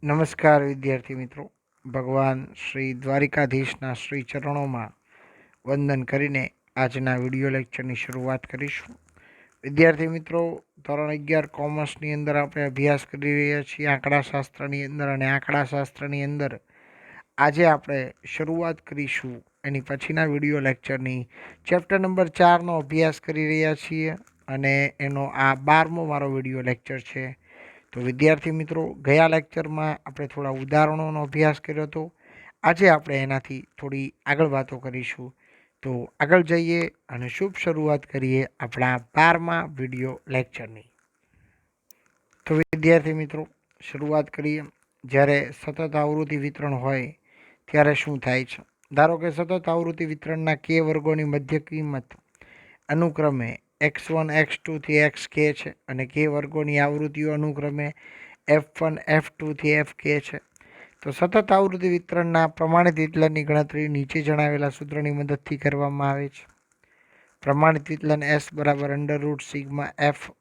નમસ્કાર વિદ્યાર્થી મિત્રો, ભગવાન શ્રી દ્વારિકાધીશના શ્રી ચરણોમાં વંદન કરીને આજના વિડીયો લેક્ચરની શરૂઆત કરીશું. વિદ્યાર્થી મિત્રો, ધોરણ 11 કોમર્સની અંદર આપણે અભ્યાસ કરી રહ્યા છીએ આંકડાશાસ્ત્રની અંદર, અને આંકડાશાસ્ત્રની અંદર આજે આપણે શરૂઆત કરીશું એની પછીના વિડીયો લેક્ચરની ચેપ્ટર નંબર 4નો અભ્યાસ કરી રહ્યા છીએ, અને એનો આ 12મો મારો વિડીયો લેક્ચર છે. તો વિદ્યાર્થી મિત્રો, ગયા લેક્ચરમાં આપણે થોડા ઉદાહરણોનો અભ્યાસ કર્યો હતો. આજે આપણે એનાથી થોડી આગળ વાતો કરીશું. તો આગળ જઈએ અને શુભ શરૂઆત કરીએ આપણા 12મા વિડીયો લેક્ચરની. તો વિદ્યાર્થી મિત્રો, શરૂઆત કરીએ. જ્યારે સતત આવૃત્તિ વિતરણ હોય ત્યારે શું થાય છે? ધારો કે સતત આવૃત્તિ વિતરણના કે વર્ગોની મધ્ય કિંમત અનુક્રમે x1 x2 થી xk છે, અને કે વર્ગોની આવૃત્તિઓ અનુક્રમે f1 f2 થી fk છે. તો સતત આવૃત્તિ વિતરણના પ્રમાણિત વિચલનની ગણતરી નીચે જણાવેલા સૂત્રની મદદથી કરવામાં આવે છે. પ્રમાણિત વિચલન s બરાબર √ સિગ્મા f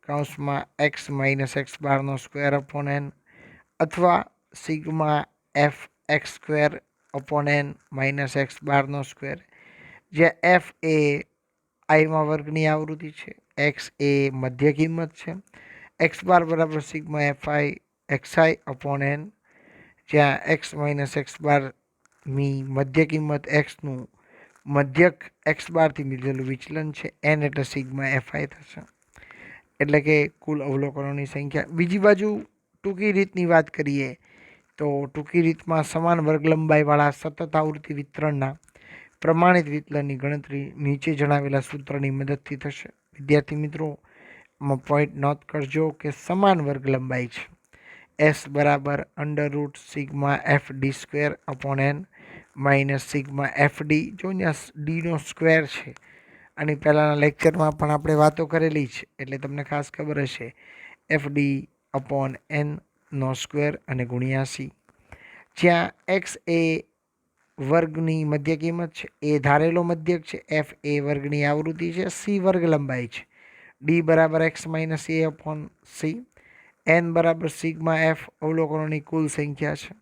કૌંસમાં x માઇનસ x બારનો સ્ક્વેર અપોન n, અથવા sigma f x square upon n minus x બારનો સ્ક્વેર, જ્યાં f એ આઈમાં વર્ગની આવૃત્તિ છે, x એ મધ્ય કિંમત છે, x બાર બરાબર sigma fi xi upon n, જ્યાં x માઇનસ x બારની મધ્ય કિંમત xનું મધ્યક x બારથી લીધેલું વિચલન છે, n એટલે સિગ્મા fi થશે, એટલે કે કુલ અવલોકનોની સંખ્યા. બીજી બાજુ ટૂંકી રીતની વાત કરીએ તો ટૂંકી રીતમાં સમાન વર્ગ લંબાઈવાળા સતત આવૃત્તિ વિતરણના પ્રમાણિત વિચલનની ગણતરી નીચે જણાવેલા સૂત્રની મદદથી થશે. વિદ્યાર્થી મિત્રો, આમાં પોઈન્ટ નોટ કરજો કે સમાન વર્ગ લંબાઈ છે. s બરાબર √ sigma F D square upon n minus sigma F D. જો અહીંયા ડીનો સ્ક્વેર છે, આની પહેલાંના લેક્ચરમાં પણ આપણે વાતો કરેલી છે, એટલે તમને ખાસ ખબર હશે. એફ ડી અપોન n નો સ્ક્વેર અને ગુણ્યા c, જ્યાં x એ વર્ગની મધ્ય કિંમત છે, એ ધારેલો મધ્યક છે, f એ વર્ગની આવૃત્તિ છે, c વર્ગ લંબાઈ છે, d બરાબર x minus a upon c, n બરાબર સિગ્મા f અવલોકનોની કુલ સંખ્યા છે.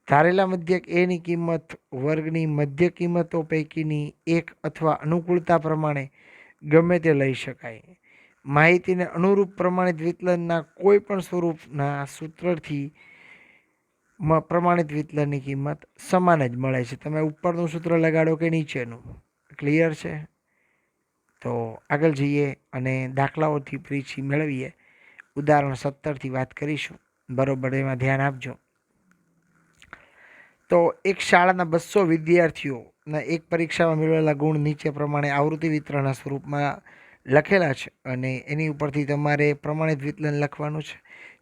ધારેલા મધ્યક એની કિંમત વર્ગની મધ્ય કિંમતો પૈકીની એક અથવા અનુકૂળતા પ્રમાણે ગમે તે લઈ શકાય. માહિતીને અનુરૂપ પ્રમાણિત વિચલનના કોઈ પણ સ્વરૂપના સૂત્રથી પ્રમાણિત વિચલનની કિંમત સમાન જ મળે છે. તમે ઉપરનું સૂત્ર લગાડો કે નીચેનું, ક્લિયર છે? તો આગળ જઈએ અને દાખલાઓથી પરિચય મેળવીએ. ઉદાહરણ 17થી વાત કરીશું, બરોબર? એમાં ધ્યાન આપજો. તો એક શાળાના 200 વિદ્યાર્થીઓના એક પરીક્ષામાં મેળવેલા ગુણ નીચે પ્રમાણે આવૃત્તિ વિતરણના સ્વરૂપમાં લખેલા છે, અને એની ઉપરથી તમારે પ્રમાણિત વિચલન લખવાનું છે.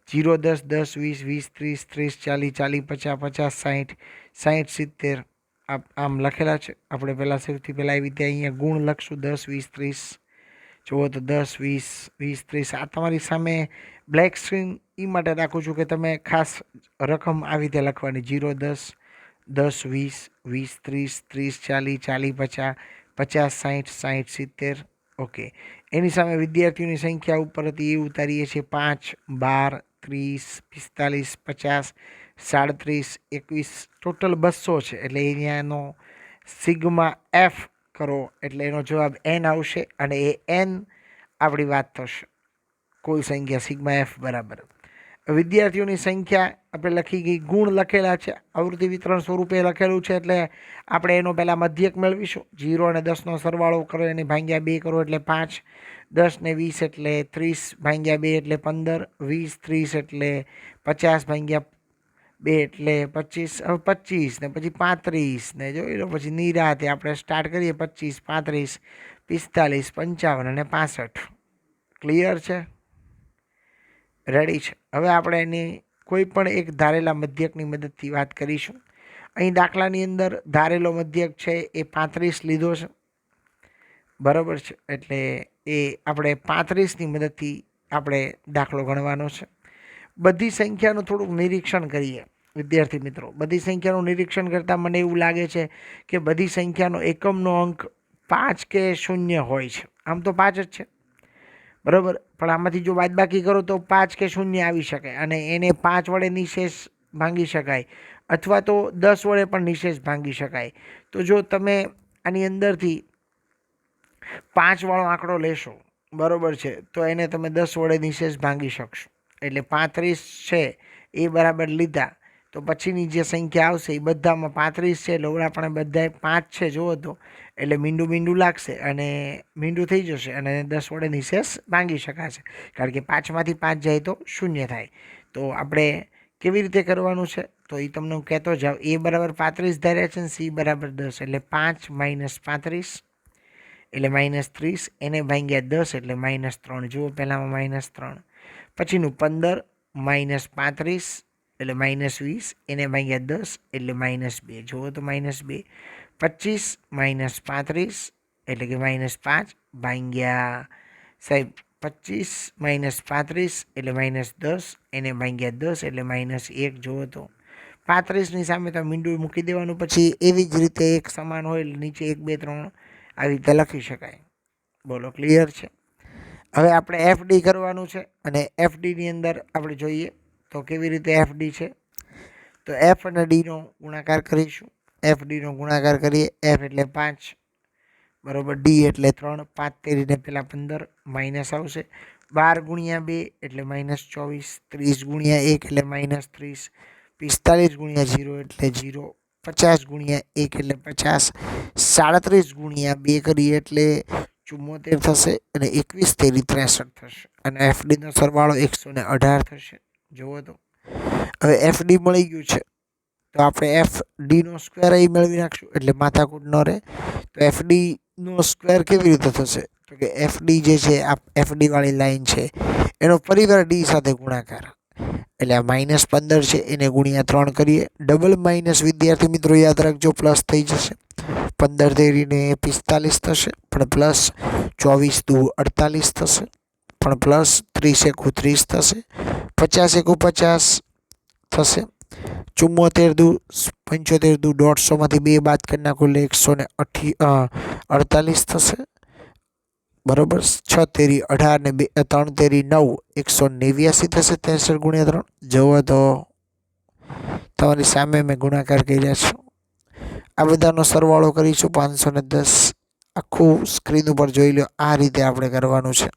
0, 10, 10, 20, 20, 30, 30, 40, 50, 50, 60, 60, 70 આમ લખેલા છે. આપણે પહેલાં સૌથી પહેલાં આવી રીતે અહીંયા ગુણ લખશું. 10, 20, 30. જુઓ તો 10, 20, 20, 30. આ તમારી સામે બ્લેક સ્ક્રીન એ માટે રાખું છું કે તમે ખાસ રકમ આવી રીતે લખવાની. 0, 10, 10, 20, 20, 30, 30, 40, 40, 50, 50, 60, 60, 70. ઓકે. એની સામે વિદ્યાર્થીઓની સંખ્યા ઉપર હતી એ ઉતારીએ છીએ. 5, 12, 30, 45, 50, 37, 21, ટોટલ 200 છે. એટલે અહીંયાનો સિગ્મા એફ કરો એટલે એનો જવાબ n આવશે, અને એ n આપણી વાત થશે. કુલ સંખ્યા સિગ્મા એફ બરાબર વિદ્યાર્થીઓની સંખ્યા આપણે લખી ગઈ, ગુણ લખેલા છે, આવૃત્તિ વિતરણ સ્વરૂપે લખેલું છે, એટલે આપણે એનો પહેલાં મધ્યક મેળવીશું. 0 અને 10નો સરવાળો કરો, એને ભાગ્યા 2 કરો એટલે 5, 10 ને 20 એટલે 30, ભાગ્યા 2 એટલે 15, 20, 30 એટલે 50, ભાગ્યા 2 એટલે 25. હવે 25 ને પછી 35 ને જોઈ લો, પછી નિરાતે આપણે સ્ટાર્ટ કરીએ. 25, 35, 45, 55 અને 65. ક્લિયર છે? રેડી છે? હવે આપણે એની કોઈ પણ એક ધારેલા મધ્યકની મદદથી વાત કરીશું. અહીં દાખલાની અંદર ધારેલો મધ્યક છે એ 35 લીધો છે, બરાબર છે? એટલે એ આપણે 35ની મદદથી આપણે દાખલો ગણવાનો છે. બધી સંખ્યાનું થોડુંક નિરીક્ષણ કરીએ વિદ્યાર્થી મિત્રો. બધી સંખ્યાનું નિરીક્ષણ કરતાં મને એવું લાગે છે કે બધી સંખ્યાનો એકમનો અંક 5 કે 0 હોય છે. આમ તો 5 જ છે, બરાબર? પણ આમાંથી જો બાદબાકી કરો તો 5 કે 0 આવી શકે, અને એને 5 વડે નિશેષ ભાંગી શકાય, અથવા તો 10 વડે પણ નિશેષ ભાંગી શકાય. તો જો તમે આની અંદરથી 5 વાળો આંકડો લેશો, બરોબર છે, તો એને તમે 10 વડે નિશેષ ભાંગી શકશો. એટલે 35 છે એ બરાબર લીધા, તો પછીની જે સંખ્યા આવશે એ બધામાં 35 છે એટલે આપણે બધાએ 5 છે જુઓ તો, એટલે મીંડું લાગશે અને મીંડું થઈ જશે અને 10 વડે નિશેષ ભાંગી શકાશે. કારણ કે 5માંથી 5 જાય તો 0 થાય. તો આપણે કેવી રીતે કરવાનું છે તો એ તમને હું કહેતો જાઉં. એ બરાબર 35 ધાર્યા છે ને સી બરાબર 10, એટલે 5 - 35 એટલે -30, એને ભાંગ્યા 10 એટલે -3. જુઓ પહેલાંમાં -3, પછીનું 15 - 35 એટલે -20, એને ભાંગ્યા 10 એટલે -2. જુઓ તો -2. 25 - 35 એટલે કે -5 ભાંગ્યા સાહેબ 25 - 35 એટલે -10, એને ભાંગ્યા 10 એટલે -1. જુઓ તો 35ની સામે તો મીંડું મૂકી દેવાનું. પછી એવી જ રીતે એક સમાન હોય એટલે નીચે 1 2 3 આવી રીતે લખી શકાય. બોલો, ક્લિયર છે? હવે આપણે એફડી કરવાનું છે અને એફડીની અંદર આપણે જોઈએ તો કેવી રીતે એફડી છે. તો એફ અને ડીનો ગુણાકાર કરીશું. એફડીનો ગુણાકાર કરીએ. એફ એટલે 5, બરાબર, ડી એટલે 3, 5 તેરીને પહેલાં 15 માઇનસ આવશે. 12 × 2 એટલે -24, 30 × 1 એટલે -30, 45 × 0 એટલે 0, 50 × 1 એટલે 50, 37 × 2 કરીએ એટલે 74 થશે અને 21 તેરી 63 થશે. અને એફડીનો સરવાળો 118 થશે. જુઓ તો હવે એફડી મળી ગયું છે તો આપણે એફડીનો સ્ક્વેર અહીં મેળવી નાખશું એટલે માથાકૂટ ન રહે. તો એફડીનો સ્ક્વેર કેવી રીતે થશે તો કે એફડી જે છે આ એફડી વાળી લાઈન છે એનો પરિવાર ડી સાથે ગુણાકાર, એટલે આ -15 છે એને ગુણ્યા 3 કરીએ. ડબલ માઇનસ વિદ્યાર્થી મિત્રો યાદ રાખજો, પ્લસ થઈ જશે. 15 તેરીને 45 થશે, પણ પ્લસ 24 દુ 48 થશે, પણ પ્લસ 30 એકુ 30 થશે, 50 એકુ 50 થશે, 74 દુ 75 દુ 150માંથી 2 બાદ કરી નાખો એટલે 148 થશે, બરોબર. 6 તેરી 18 ને 3 તેરી 9, 189 થશે. 63 × 3 જુઓ તો તમારી સામે મેં ગુણાકાર કર્યા છે. આ બધાનો સરવાળો કરીશું 510. આખું સ્ક્રીન ઉપર જોઈ લો. આ રીતે આપણે કરવાનું છે.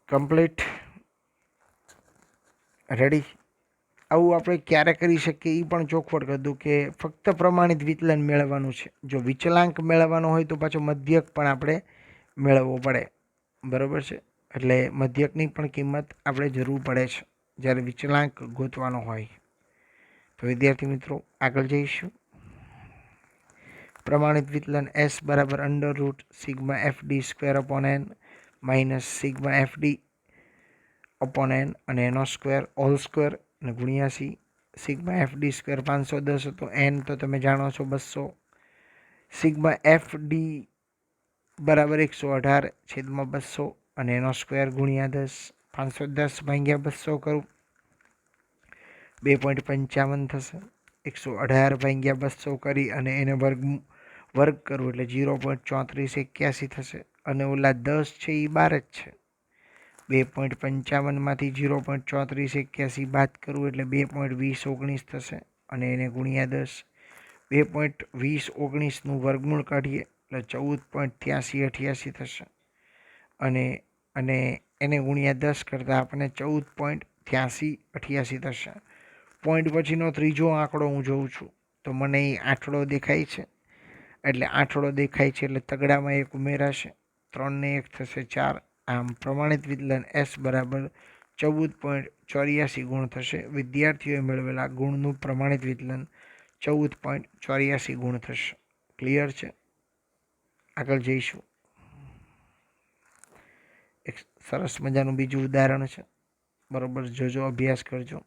Complete, ready. આવું આપણે ક્યારે કરી શકીએ એ પણ ચોખવટ કરી દઉં કે ફક્ત પ્રમાણિત વિચલન મેળવવાનું છે. જો વિચલાંક મેળવવાનો હોય તો પાછો મધ્યક પણ આપણે મેળવવો પડે, બરાબર છે. એટલે મધ્યકની પણ કિંમત આપણે જરૂર પડે છે જ્યારે વિચલાંક ગોતવાનો હોય. તો વિદ્યાર્થી મિત્રો આગળ જઈશું. પ્રમાણિત વિચલન S બરાબર √σ/FD² n -σ/FD n અને એનો સ્ક્વેર હોલ સ્ક્વેર અને ગુણ્યા σ/FD² 510 હતો. n તો તમે જાણો છો 200. σ/FD બરાબર 118/200 અને એનો સ્ક્વેર ગુણ્યા 10. 510 ભાગ્યા 200 કરું 2.55 થશે. 118 ભાગ્યા 200 કરી અને એને વર્ગ કરું એટલે 0.3481 થશે. અને ઓલા 10 છે એ 12 જ છે. 2.55માંથી 0.3481 બાદ કરવું એટલે 2.2019 થશે અને એને ગુણ્યા 10. 2.2019નું વર્ગમૂળ કાઢીએ એટલે 14.8388 થશે અને એને ગુણ્યા 10 કરતાં આપણને 14.8388 થશે. પોઈન્ટ પછીનો ત્રીજો આંકડો હું જોઉં છું તો મને એ આંકડો દેખાય છે, એટલે આંકડો દેખાય છે એટલે તગડામાં 1 ઉમેરાશે. 3 ને 1 થશે 4. આમ પ્રમાણિત વિચલન S બરાબર 14.84 ગુણ થશે. વિદ્યાર્થીઓએ મેળવેલા ગુણનું પ્રમાણિત વિચલન 14.84 ગુણ થશે. ક્લિયર છે? આગળ જઈશું. એક સરસ મજાનું બીજું ઉદાહરણ છે, બરોબર, જોજો, અભ્યાસ કરજો.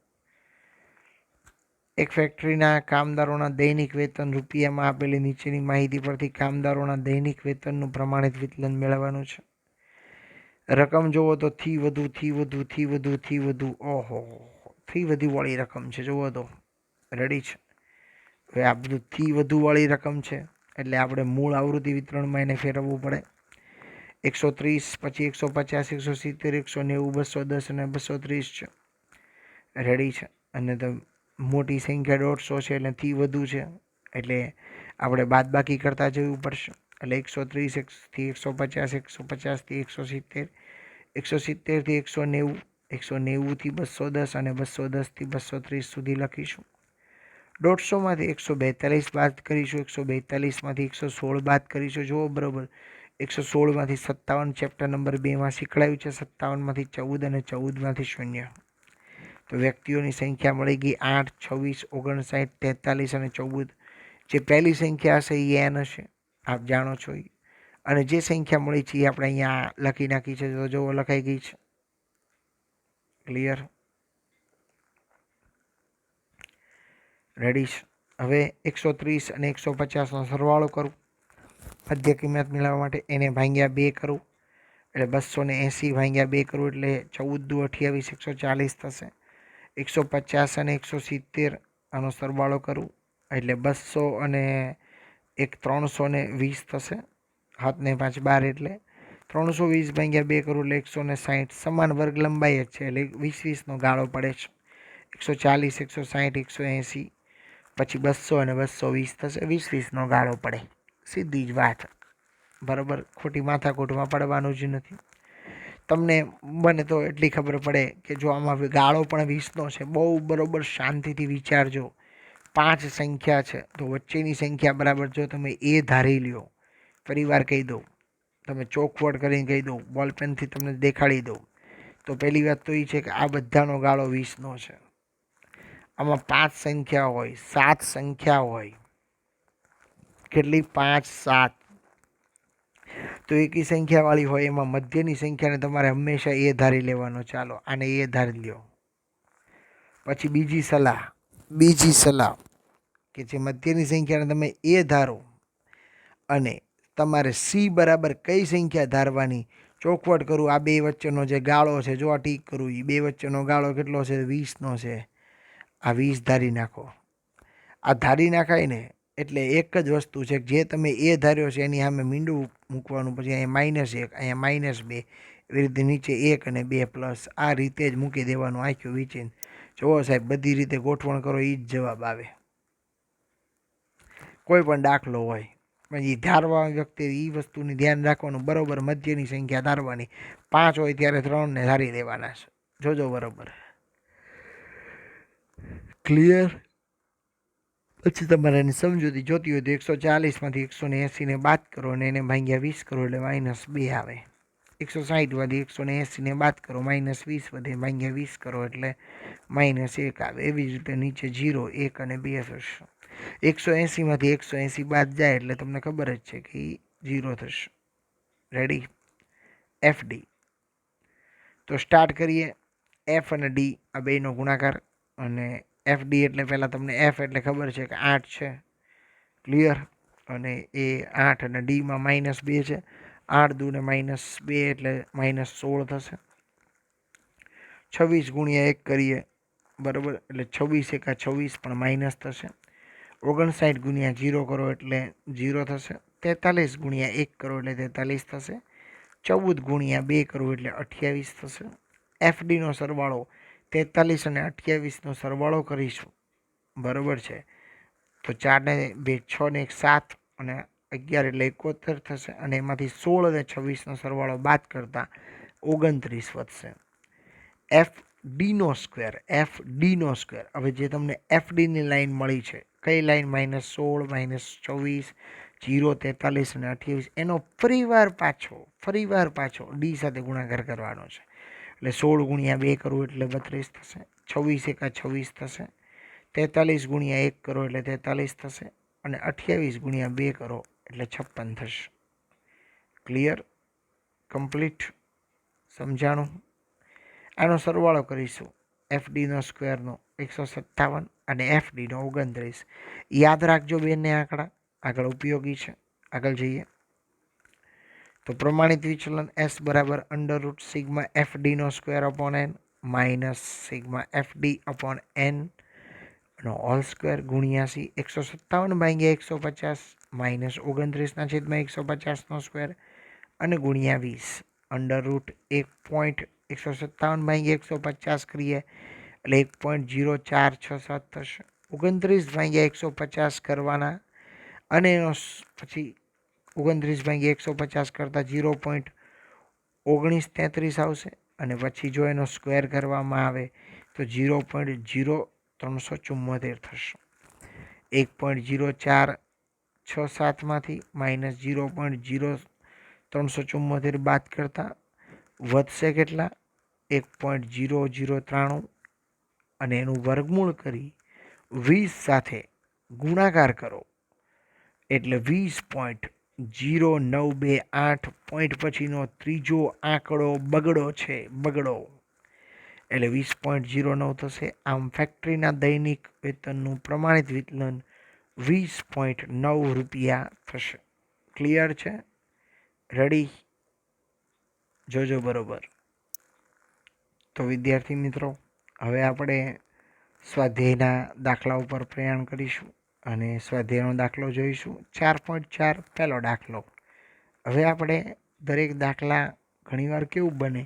એક ફેક્ટરીના કામદારોના દૈનિક વેતન રૂપિયામાં આપેલી નીચેની માહિતી પરથી કામદારોના દૈનિક વેતનનું પ્રમાણિત વિચલન મેળવવાનું છે. રકમ જુઓ તો થી વધુ ઓહો થી વધુ વાળી રકમ છે. જુઓ તો રેડી છે. હવે આ બધું થી વધુ વાળી રકમ છે એટલે આપણે મૂળ આવૃત્તિ વિતરણમાં એને ફેરવવું પડે. 130 પછી 150 170 190 210 અને 230 છે. રેડી છે. અને તો મોટી સંખ્યા 150 છે એટલે થી વધુ છે એટલે આપણે બાદબાકી કરતા જવું પડશે. એટલે 130 થી 150 150થી 170 170થી 190 190થી 210 અને 210થી 230 સુધી લખીશું. 150માંથી 142 બાદ કરીશું. 142માંથી 116 બાદ કરીશું. જુઓ બરાબર 116માંથી 57 ચેપ્ટર નંબર 2માં શીખવાડ્યું છે. 57માંથી 14 અને 14માંથી 0. તો વ્યક્તિઓની સંખ્યા મળી ગઈ 8, 26, 59, 43 અને 14. જે પહેલી સંખ્યા હશે એ એન હશે, આપ જાણો છો. અને જે સંખ્યા મળી છે એ આપણે અહીંયા લખી નાખી છે. તો જો લખાઈ ગઈ છે. ક્લિયર? રેડી છે. હવે 130 અને 150નો સરવાળો કરું મધ્ય કિંમત મેળવવા માટે. એને ભાગ્યા 2 કરું એટલે 280 ભાગ્યા 2 કરું એટલે 14 દુ 28 140 થશે. 150 અને 170 આનો સરવાળો કરું એટલે 200 અને 320 થશે. 7 ને 5 12 એટલે 320 ભાગ્યા 2 કરું એટલે 160. સમાન વર્ગ લંબાઈ જ છે એટલે 20-20નો ગાળો પડે છે. 140 160 180 પછી 200 અને 220 થશે. 20-20નો ગાળો પડે. સીધી જ વાત. બરાબર, ખોટી માથાકૂટમાં પડવાનું જ નથી. તમને બને તો એટલી ખબર પડે કે જો આમાં ગાળો પણ 20નો છે. બહુ બરાબર શાંતિથી વિચારજો. 5 સંખ્યા છે તો વચ્ચેની સંખ્યા બરાબર જો તમે એ ધારી લ્યો. ફરીવાર કહી દઉં, તમે ચોકવટ કરીને કહી દઉં, બોલપેનથી તમને દેખાડી દઉં. તો પહેલી વાત તો એ છે કે આ બધાનો ગાળો 20નો છે. આમાં 5 સંખ્યા હોય, 7 સંખ્યા હોય. કેટલી? 5 7. તો એકી સંખ્યાવાળી હોય એમાં મધ્યની સંખ્યાને તમારે હંમેશા એ ધારી લેવાનો. ચાલો આને એ ધારી લ્યો. પછી બીજી સલાહ કે જે મધ્યની સંખ્યાને તમે એ ધારો અને તમારે સી બરાબર કઈ સંખ્યા ધારવાની ચોખવટ કરું. આ બે વચ્ચેનો જે ગાળો છે, જો આ ટીક કરું, એ બે વચ્ચેનો ગાળો કેટલો છે? 20નો છે. આ 20 ધારી નાખો. આ ધારી નાખાય ને એટલે એક જ વસ્તુ છે જે તમે એ ધાર્યો છે એની સામે મીંડું મૂકવાનું. પછી અહીંયા -1, અહીંયા -2, એવી રીતે નીચે 1 અને 2 પ્લસ. આ રીતે જ મૂકી દેવાનું આખું વિચીને. જુઓ સાહેબ, બધી રીતે ગોઠવણ કરો એ જ જવાબ આવે. કોઈ પણ દાખલો હોય પછી ધારવા વખતે એ વસ્તુની ધ્યાન રાખવાનું. બરાબર મધ્યની સંખ્યા ધારવાની. 5 હોય ત્યારે 3ને ધારી દેવાના છે. જોજો બરાબર. ક્લિયર? પછી તમારે એની સમજૂતી જોતી હોય તો 140માંથી 180ને બાદ કરો અને એને ભાગ્યા 20 કરો એટલે -2 આવે. 160માંથી 180ને બાદ કરો, -20 વધે, ભાગ્યા 20 કરો એટલે -1 આવે. એવી જ રીતે નીચે 0, 1 અને 2 થશે. 180માંથી 180 બાદ જાય એટલે તમને ખબર જ છે કે 0 થશે. રેડી? FD. તો સ્ટાર્ટ કરીએ. F અને D આ બેનો ગુણાકાર. અને FD એટલે પહેલાં તમને F એટલે ખબર છે કે 8 છે. ક્લિયર? અને એ 8 અને Dમાં -2 છે. 8 દુને -2 એટલે -16 થશે. 26 ગુણ્યા 1 કરીએ બરાબર એટલે 26 એકા 26 પણ માઇનસ થશે. 59 ગુણ્યા 0 કરો એટલે 0 થશે. 43 ગુણ્યા 1 કરો એટલે 43 થશે. 14 ગુણ્યા 2 કરો એટલે 28 થશે. FDનો સરવાળો 43 અને 28નો સરવાળો કરીશું. બરાબર છે? તો 4 ને 2 6 ને 1 7 અને 11 એટલે 71 થશે. અને એમાંથી 16 અને 26નો સરવાળો બાદ કરતાં 29 વધશે. FDનો સ્ક્વેર. હવે જે તમને FDની લાઈન મળી છે, કઈ લાઈન? -16 -24 0 43 અને 28. એનો ફરીવાર પાછો D સાથે ગુણાકાર કરવાનો છે. એટલે 16 ગુણ્યા 2 કરવું એટલે 32 થશે. 26 એકા 26 થશે. 43 ગુણ્યા 1 કરો એટલે 43 થશે. અને 28 ગુણ્યા 2 કરો એટલે 56 થશે. ક્લિયર? કમ્પ્લીટ? સમજાણું? આનો સરવાળો કરીશું. FDનો સ્ક્વેરનો 157 અને FDનો 29. યાદ રાખજો બેને આંકડા, આગળ ઉપયોગી છે. આગળ જઈએ તો પ્રમાણિત વિચલન S બરાબર √σ FDનો square upon n minus sigma FD upon n નો હોલ સ્ક્વેર ગુણ્યા C. 157 ભાગ્યા 150 -29/150નો સ્ક્વેર અને ગુણ્યા 20 અંડર રૂટ 1.157/150 કરીએ એટલે 1.0467 થશે. 29/150 કરવાના અને એનો પછી 29/150 કરતાં 0.1933 આવશે અને પછી જો એનો સ્ક્વેર કરવામાં આવે તો 0.0374 થશે. 1.0467માંથી માઇનસ 0.0374 બાદ કરતાં વધશે કેટલા? 1.0093 અને એનું વર્ગમૂળ કરી 20 સાથે ગુણાકાર કરો એટલે 20.0928 પોઈન્ટ પછીનો ત્રીજો આંકડો બગડો છે, બગડો એટલે 20.09 થશે. આમ ફેક્ટરીના દૈનિક વેતનનું પ્રમાણિત વિચલન 20.9 રૂપિયા થશે. ક્લિયર છે? રેડી? જોજો બરોબર. તો વિદ્યાર્થી મિત્રો, હવે આપણે સ્વાધ્યાયના દાખલા ઉપર પ્રયાણ કરીશું અને સ્વાધ્યાયનો દાખલો જોઈશું. 4.4 પહેલો દાખલો. હવે આપણે દરેક દાખલા ઘણીવાર કેવું બને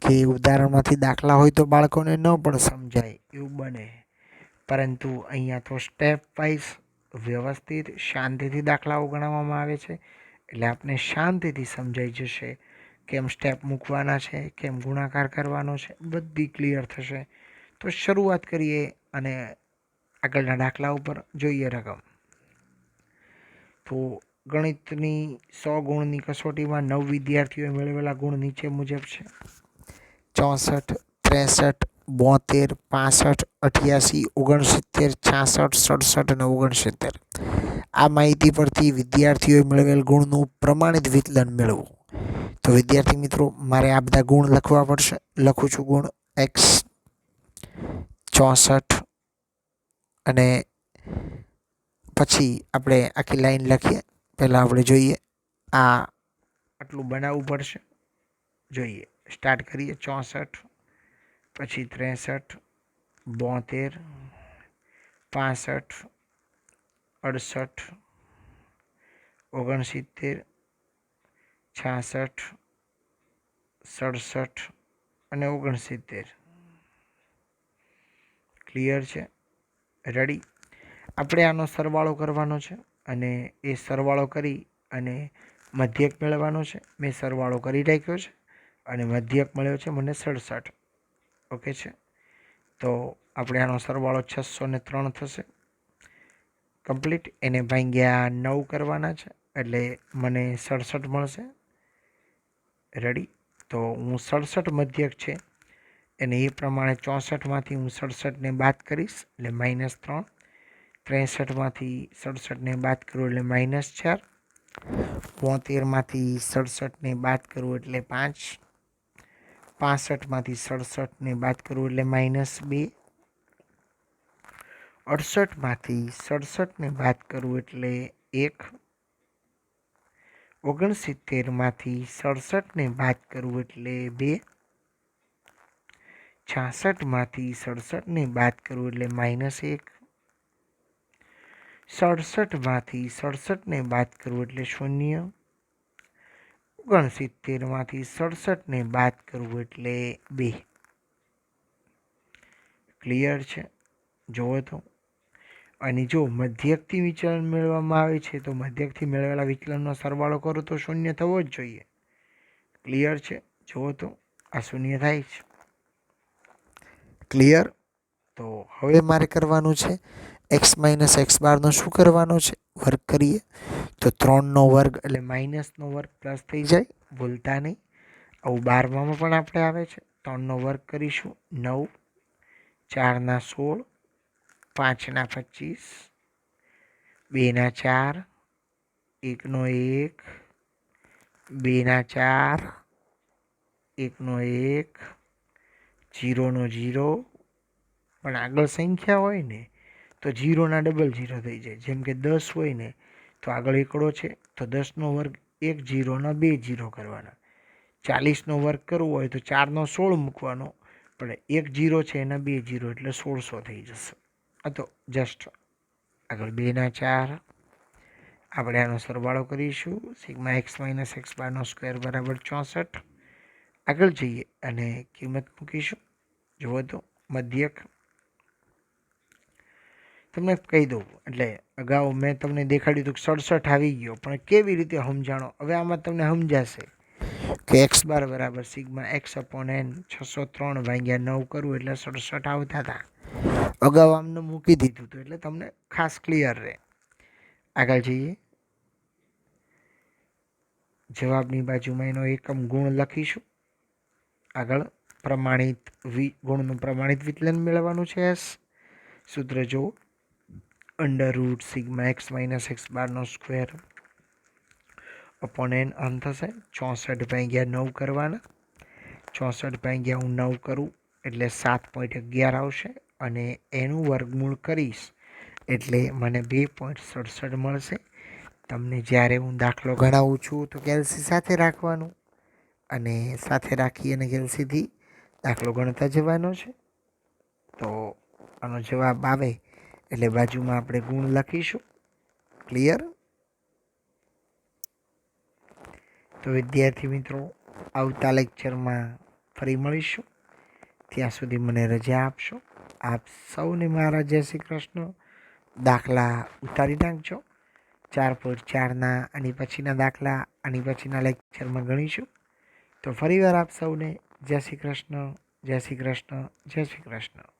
કે ઉદાહરણમાંથી દાખલા હોય તો બાળકોને ન પણ સમજાય એવું બને, પરંતુ અહીંયા તો સ્ટેપ વાઇઝ વ્યવસ્થિત શાંતિથી દાખલાઓ ગણાવવામાં આવે છે એટલે આપને શાંતિથી સમજાઈ જશે કેમ સ્ટેપ મૂકવાના છે, કેમ ગુણાકાર કરવાનો છે, બધી ક્લિયર થશે. તો શરૂઆત કરીએ અને આગળના દાખલા ઉપર જોઈએ રકમ. તો ગણિતની 100 ગુણની કસોટીમાં 9 વિદ્યાર્થીઓએ મેળવેલા ગુણ નીચે મુજબ છે: 64, 63, 72, 65, 88, 69, 66, 67 અને 69. આ માહિતી પરથી વિદ્યાર્થીઓએ મેળવેલ ગુણનું પ્રમાણિત વિચલન મેળવો. તો વિદ્યાર્થી મિત્રો, મારે આ બધા ગુણ લખવા પડશે. લખું છું ગુણ x 64 અને પછી આપણે આખી લાઈન લખીએ. પહેલાં આપણે જોઈએ આ આટલું બનાવવું પડશે. જોઈએ, સ્ટાર્ટ કરીએ. 64, પછી 63, 72, 65, 68, 69, 66, 67 અને 69. ક્લિયર છે? રેડી? આપણે આનો સરવાળો કરવાનો છે અને એ સરવાળો કરી અને મધ્યક મેળવવાનો છે. મેં સરવાળો કરી રાખ્યો છે અને મધ્યક મળ્યો છે મને 67. ઓકે છે? તો આપણે આનો સરવાળો 603 થશે. કમ્પ્લીટ. એને ભાગ્યા 9 કરવાના છે એટલે મને 67 મળશે. રેડી? તો હું 67 મધ્યક છે એને એ પ્રમાણે 64માંથી હું 67ને બાદ કરીશ એટલે -3. 63માંથી 67ને બાદ કરું એટલે -4. 72માંથી 67ને બાદ કરું એટલે 5. 65માંથી 67ને બાદ કરું એટલે -2. 68માંથી 67ને બાદ કરું એટલે 1. 69માંથી 67ને બાદ કરું એટલે 2. 66માંથી 67ને બાદ કરું એટલે -1. 67માંથી 67ને બાદ કરું એટલે 0. 69માંથી 67ને બાદ કરવું એટલે 2. ક્લિયર છે? જુઓ તો. અને જો મધ્યકથી વિચલન મેળવવામાં આવે છે તો મધ્યકથી મેળવેલા વિચલનનો સરવાળો કરો તો 0 થવો જ જોઈએ. ક્લિયર છે? જુઓ તો, આ 0 થાય છે. ક્લિયર? તો હવે મારે કરવાનું છે x - x બારનો શું કરવાનો છે? વર્ગ કરીએ તો 3નો વર્ગ એટલે માઇનસનો વર્ગ પ્લસ થઈ જાય, ભૂલતા નહીં. આવું 12માં પણ આપણે આવે છે. 3નો વર્ગ કરીશું 9, 4ના 16, 5ના 25, 2ના 4, 1નો 1, 2ના 4, 1નો 1, 0નો 0. પણ આગળ સંખ્યા હોય ને તો 0ના ડબલ 0 થઈ જાય. જેમ કે 10 હોય ને તો આગળ એકડો છે તો 10નો વર્ગ 1 0ના 2 0 કરવાના. 40નો વર્ગ કરવો હોય તો 4નો 16 મૂકવાનો, પણ 1 0 છે એના 2 0 એટલે 1600 થઈ જશે. આ તો જસ્ટ આગળ 2ના 4, આપણે આનો સરવાળો કરીશું. સિગ્મા એક્સ માઇનસ એક્સ બારનો સ્ક્વેર બરાબર 64. આગળ જઈએ અને કિંમત મૂકીશું. જુઓ તો મધ્યક તમને કહી દઉં, એટલે અગાઉ મેં તમને દેખાડ્યું હતું કે 67 આવી ગયો, પણ કેવી રીતે સમજાણો હવે આમાં તમને સમજાશે કે એક્સ બાર બરાબર સિગ્મા એક્સ અપોન એન 603 ભાગ્યા 9 કરવું એટલે 67 આવતા હતા. અગાઉ આમને મૂકી દીધું હતું એટલે તમને ખાસ ક્લિયર રહે. આગળ જઈએ, જવાબની બાજુમાં એનો એકમ ગુણ લખીશું. આગળ પ્રમાણિત ગુણનું પ્રમાણિત વિચલન મેળવવાનું છે. સૂત્ર જુઓ, under route sigma x minus x બારનો સ્ક્વેર અપોન એન અન થશે. 64 ભાગ્યા 9 કરવાના. 64 ભાગ્યા હું 9 કરું એટલે 7.11 આવશે અને એનું વર્ગમૂળ કરીશ એટલે મને 2.67 મળશે. તમને જ્યારે હું દાખલો ગણાવું છું તો કેલ્સી સાથે રાખવાનું અને સાથે રાખી અને કેલ્સીથી દાખલો ગણતા જવાનો છે. તો આનો જવાબ આવે એટલે બાજુમાં આપણે ગુણ લખીશું. ક્લિયર? તો વિદ્યાર્થી મિત્રો, આવતા લેક્ચરમાં ફરી મળીશું. ત્યાં સુધી મને રજા આપશો. આપ સૌને મારા જય શ્રી કૃષ્ણ. દાખલા ઉતારી નાખજો. 4.4ના આની પછીના દાખલા આની પછીના લેક્ચરમાં ગણીશું. તો ફરીવાર આપ સૌને જય શ્રી કૃષ્ણ, જય શ્રી કૃષ્ણ, જય શ્રી કૃષ્ણ.